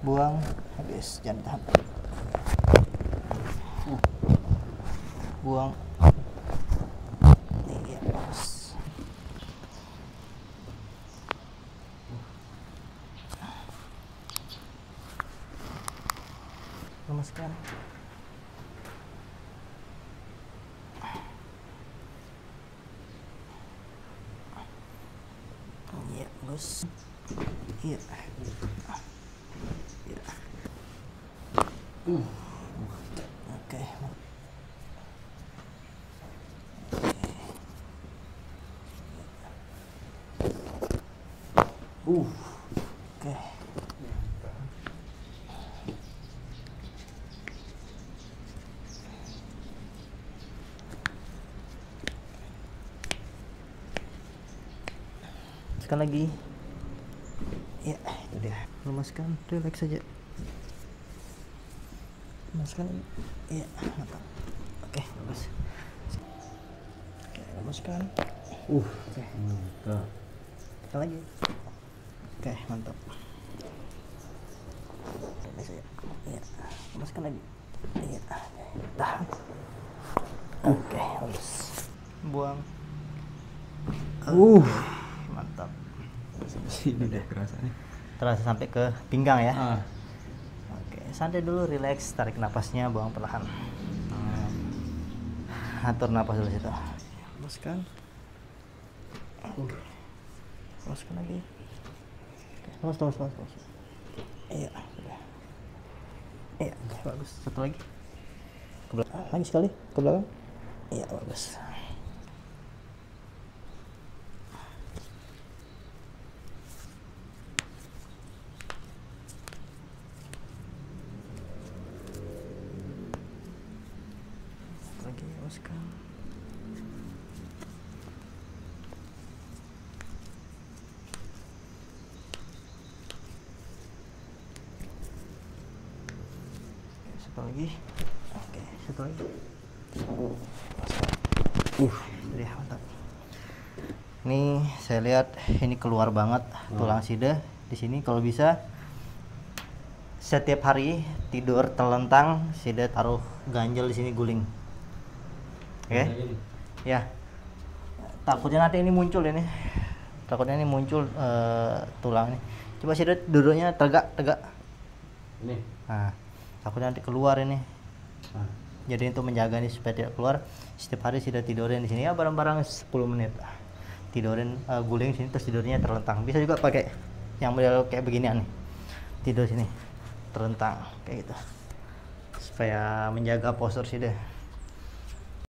buang, habis, jangan tahan. Buang. Iya, bagus. Lemaskan. Iya, bagus. Iya. Iya. Oke. Oke. Sekali lagi. Ya, itu dia. Lemaskan, relax saja. Lemaskan. Iya, mantap. Oke, bagus. Oke, lemaskan. Oke. Mantap. Sekali lagi. Oke, mantap. Relax saja. Iya, lemaskan lagi. Iya, tahan. Oke, bagus. Buang. Mantap. Sini deh kerasanya. Terasa sampai ke pinggang ya. Ah. Oke, santai dulu, relax, tarik napasnya, buang perlahan. Atur napas dulu situ. Lemaskan. Lemaskan lagi. Oke, lemas. Iya, sudah. Iya, oke, bagus. Satu lagi. Ke belakang. Lagi sekali, ke belakang. Iya, bagus. Lagi, lemaskan. Satu lagi. Oke, satu lagi. Jadi mantap. Ini saya lihat ini keluar banget tulang sida di sini. Kalau bisa setiap hari tidur telentang, sida taruh ganjel di sini, guling. Oke? Ya. Takutnya nanti ini muncul ini. Takutnya ini muncul tulang ini. Coba sida duduknya tegak. Ini. Nah, takutnya nanti keluar ini. Jadi untuk menjaga ini supaya tidak keluar, setiap hari sudah tidurin di sini ya bareng-bareng 10 menit. Tidurin guling sini terus tidurnya terlentang. Bisa juga pakai yang model kayak beginian nih. Tidur sini terlentang kayak gitu. Supaya menjaga postur sih deh.